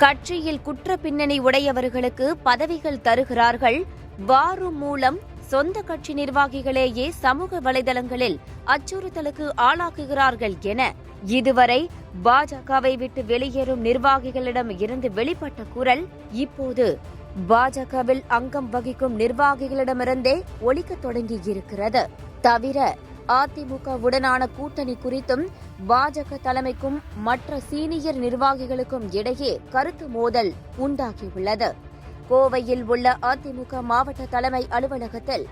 கட்சியில் குற்ற பின்னணி உடையவர்களுக்கு பதவிகள் தருகிறார்கள். வாரும் மூலம் சொந்த கட்சி நிர்வாகிகளேயே சமூக வலைதளங்களில் அச்சுறுத்தலுக்கு ஆளாக்குகிறார்கள் என இதுவரை பாஜகவை விட்டு வெளியேறும் நிர்வாகிகளிடம் இருந்து வெளிப்பட்ட குரல் இப்போது பாஜகவில் அங்கம் வகிக்கும் நிர்வாகிகளிடமிருந்தே ஒலிக்கத் தொடங்கியிருக்கிறது. தவிர அதிமுகவுடனான கூட்டணி குறித்தும் பாஜக தலைமைக்கும் மற்ற சீனியர் நிர்வாகிகளுக்கும் இடையே கருத்து மோதல் உண்டாகியுள்ளது. கோவையில் உள்ள அதிமுக மாவட்ட தலைமை அலுவலகத்தில்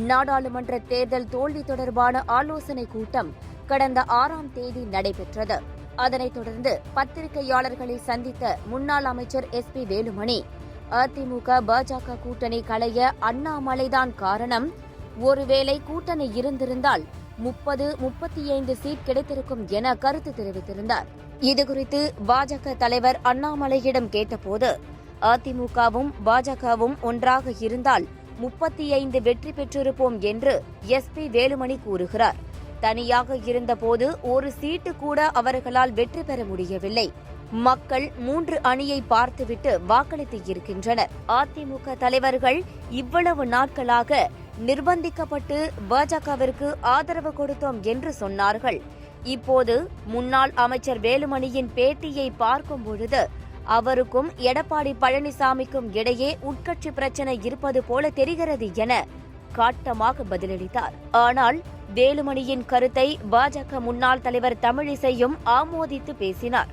நாடாளுமன்ற தேர்தல் தோல்வி தொடர்பான ஆலோசனைக் கூட்டம் கடந்த 6ஆம் தேதி நடைபெற்றது. அதனைத் தொடர்ந்து பத்திரிகையாளர்களை சந்தித்த முன்னாள் அமைச்சர் SP வேலுமணி, அதிமுக பாஜக கூட்டணி களைய அண்ணாமலைதான் காரணம், ஒருவேளை கூட்டணி இருந்திருந்தால் 30-35 சீட் கிடைத்திருக்கும் என கருத்து தெரிவித்திருந்தார். இதுகுறித்து பாஜக தலைவர் அண்ணாமலையிடம் கேட்டபோது, அதிமுகவும் பாஜகவும் ஒன்றாக இருந்தால் 35 வெற்றி பெற்றிருப்போம் என்று SP வேலுமணி கூறுகிறார். தனியாக இருந்தபோது ஒரு சீட்டு கூட அவர்களால் வெற்றி பெற முடியவில்லை. மக்கள் 3 அணியை பார்த்துவிட்டு வாக்களித்து இருக்கின்றனர். அதிமுக தலைவர்கள் இவ்வளவு நாட்களாக நிர்பந்திக்கப்பட்டு பாஜகவிற்கு ஆதரவு கொடுத்தோம் என்று சொன்னார்கள். இப்போது முன்னாள் அமைச்சர் வேலுமணியின் பேட்டியை பார்க்கும் பொழுது அவருக்கும் எடப்பாடி பழனிசாமிக்கும் இடையே உட்கட்சி பிரச்சனை இருப்பது போல தெரிகிறது என காட்டமாக பதிலளித்தார். ஆனால் வேலுமணியின் கருத்தை பாஜக முன்னாள் தலைவர் தமிழிசையும் ஆமோதித்து பேசினார்.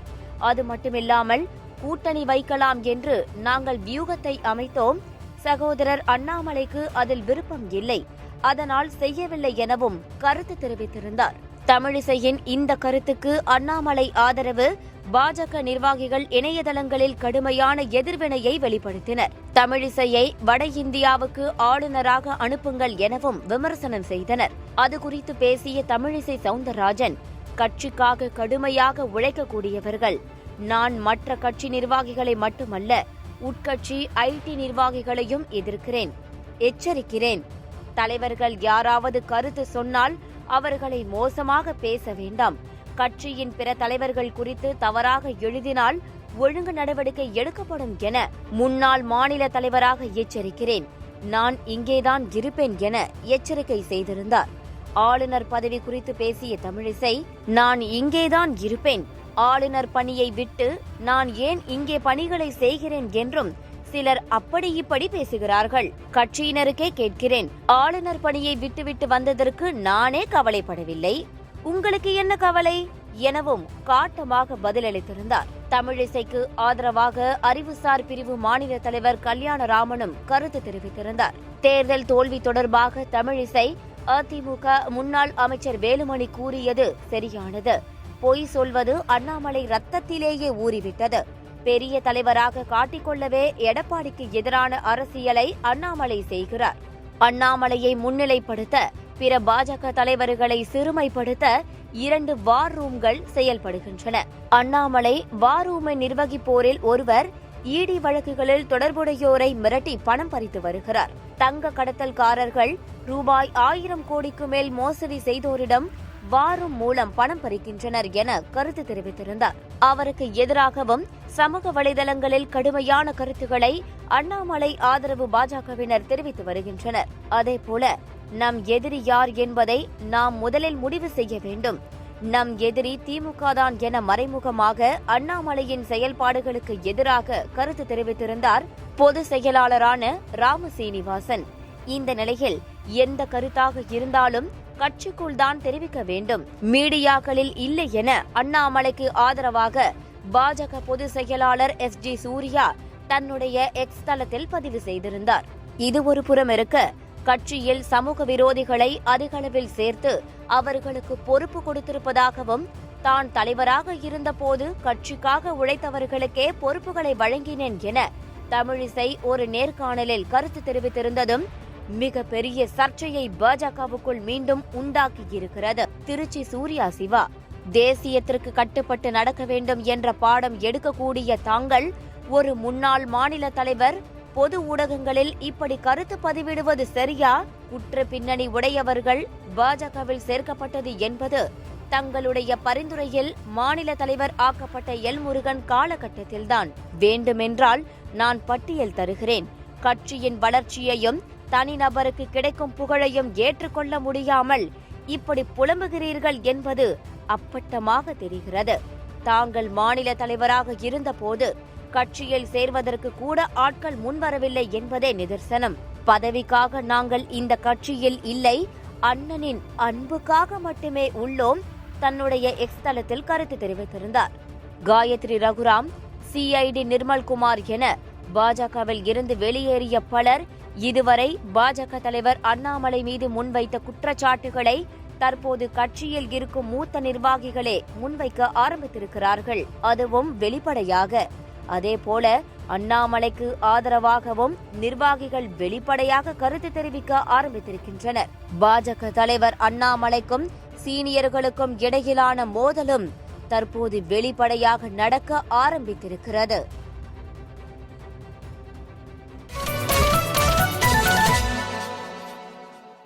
அது மட்டுமில்லாமல் கூட்டணி வைக்கலாம் என்று நாங்கள் வியூகத்தை அமைத்தோம், சகோதரர் அண்ணாமலைக்கு அதில் விருப்பம் இல்லை, அதனால் செய்யவில்லை எனவும் கருத்து தெரிவித்திருந்தார். தமிழிசையின் இந்த கருத்துக்கு அண்ணாமலை ஆதரவு பாஜக நிர்வாகிகள் இணையதளங்களில் கடுமையான எதிர்வினையை வெளிப்படுத்தினர். தமிழிசையை வட இந்தியாவுக்கு ஆளுநராக அனுப்புங்கள் எனவும் விமர்சனம் செய்தனர். அது குறித்து பேசிய தமிழிசை சவுந்தரராஜன், கட்சிக்காக கடுமையாக உழைக்கக்கூடியவர்கள், நான் மற்ற கட்சி நிர்வாகிகளை மட்டுமல்ல உட்கட்சி IT நிர்வாகிகளையும் எதிர்க்கிறேன், எச்சரிக்கிறேன். தலைவர்கள் யாராவது கருத்து சொன்னால் அவர்களை மோசமாக பேச வேண்டாம். கட்சியின் பிற தலைவர்கள் குறித்து தவறாக எழுதினால் ஒழுங்கு நடவடிக்கை எடுக்கப்படும் என முன்னாள் மாநில தலைவராக எச்சரிக்கிறேன். நான் இங்கேதான் இருப்பேன் என எச்சரிக்கை செய்திருந்தார். ஆளுநர் பதவி குறித்து பேசிய தமிழிசை, நான் இங்கேதான் இருப்பேன், ஆளுநர் பணியை விட்டு நான் ஏன் இங்கே பணிகளை செய்கிறேன் என்றும் சிலர் அப்படி இப்படி பேசுகிறார்கள். கட்சியினருக்கே கேட்கிறேன், ஆளுநர் பணியை விட்டுவிட்டு வந்ததற்கு நானே கவலைப்படவில்லை, உங்களுக்கு என்ன கவலை எனவும் காட்டமாக பதிலளித்திருந்தார். தமிழிசைக்கு ஆதரவாக அறிவுசார் பிரிவு மாநில தலைவர் கல்யாணராமனும் கருத்து தெரிவித்திருந்தார். தேர்தல் தோல்வி தொடர்பாக தமிழிசை, அதிமுக முன்னாள் அமைச்சர் வேலுமணி கூறியது சரியானது, பொய் சொல்வது அண்ணாமலை ரத்தத்திலேயே ஊறிவிட்டது. பெரிய தலைவராக காட்டிக்கொள்ளவே எடப்பாடிக்கு எதிரான அரசியலை அண்ணாமலை செய்கிறார். அண்ணாமலையை முன்னிலைப்படுத்த பிற பாஜக தலைவர்களை சிறுமைப்படுத்த 2 வார் ரூம்கள் செயல்படுகின்றன. அண்ணாமலை வார் ரூமை நிர்வகிப்போரில் ஒருவர் ED வழக்குகளில் தொடர்புடையோரை மிரட்டி பணம் பறித்து வருகிறார். தங்க கடத்தல்காரர்கள் ரூபாய் 1000 கோடிக்கு மேல் மோசடி செய்தோரிடம் வாரும் மூலம் பணம் பறிக்கின்றனர் என கருத்து தெரிவித்திருந்தார். அவருக்கு எதிராகவும் சமூக வலைதளங்களில் கடுமையான கருத்துக்களை அண்ணாமலை ஆதரவு பாஜகவினர் தெரிவித்து வருகின்றனர். அதேபோல நம் எதிரி யார் என்பதை நாம் முதலில் முடிவு செய்ய வேண்டும், நம் எதிரி திமுக தான் என மறைமுகமாக அண்ணாமலையின் செயல்பாடுகளுக்கு எதிராக கருத்து தெரிவித்திருந்தார் பொதுச் செயலாளரான ராமசீனிவாசன். இந்த நிலையில் எந்த கருத்தாக இருந்தாலும் கட்சிக்குள் தான் தெரிவிக்க வேண்டும், மீடியாக்களில் இல்லை என அண்ணாமலைக்கு ஆதரவாக பாஜக பொதுச் செயலாளர் SG சூர்யா தன்னுடைய எக்ஸ் தளத்தில் பதிவு செய்திருந்தார். இது ஒரு புறம் இருக்க, கட்சியில் சமூக விரோதிகளை அதிகளவில் சேர்த்து அவர்களுக்கு பொறுப்பு கொடுத்திருப்பதாகவும், தான் தலைவராக இருந்தபோது கட்சிக்காக உழைத்தவர்களுக்கே பொறுப்புகளை வழங்கினேன் என தமிழிசை ஒரு நேர்காணலில் கருத்து தெரிவித்திருந்ததும் மிக பெரிய சர்ச்சையை பாஜகவுக்குள் மீண்டும் உண்டாக்கியிருக்கிறது. திருச்சி சூர்யா சிவா, தேசியத்திற்கு கட்டுப்பட்டு நடக்க வேண்டும் என்ற பாடம் எடுக்கக்கூடிய தாங்கள் ஒரு முன்னாள் மாநில தலைவர் பொது ஊடகங்களில் இப்படி கருத்து பதிவிடுவது சரியா? குற்ற பின்னணி உடையவர்கள் பாஜகவில் சேர்க்கப்பட்டது என்பது தங்களுடைய பரிந்துரையில் மாநில தலைவர் ஆக்கப்பட்ட எல் முருகன் காலகட்டத்தில்தான். வேண்டுமென்றால் நான் பட்டியல் தருகிறேன். கட்சியின் வளர்ச்சியையும் தனிநபருக்கு கிடைக்கும் புகழையும் ஏற்றுக்கொள்ள முடியாமல் இப்படி புலம்புகிறீர்கள் என்பது அப்பட்டமாக தெரிகிறது. தாங்கள் மாநில தலைவராக இருந்தபோது கட்சியில் சேர்வதற்கு கூட ஆட்கள் முன்வரவில்லை என்பதே நிதர்சனம். பதவிக்காக நாங்கள் இந்த கட்சியில் இல்லை, அண்ணனின் அன்புக்காக மட்டுமே உள்ளோம் தன்னுடைய எக்ஸ் தளத்தில் கருத்து தெரிவித்திருந்தார். காயத்ரி ரகுராம், சிஐடி நிர்மல்குமார் என பாஜகவில் இருந்து வெளியேறிய பலர் இதுவரை பாஜக தலைவர் அண்ணாமலை மீது முன்வைத்த குற்றச்சாட்டுகளை தற்போது கட்சியில் இருக்கும் மூத்த நிர்வாகிகளே முன்வைக்க ஆரம்பித்திருக்கிறார்கள். அதுவும் வெளிப்படையாக. அதேபோல அண்ணாமலைக்கு ஆதரவாகவும் நிர்வாகிகள் வெளிப்படையாக கருத்து தெரிவிக்க ஆரம்பித்திருக்கின்றனர். பாஜக தலைவர் அண்ணாமலைக்கும் சீனியர்களுக்கும் இடையிலான மோதலும் தற்போது வெளிப்படையாக நடக்க ஆரம்பித்திருக்கிறது.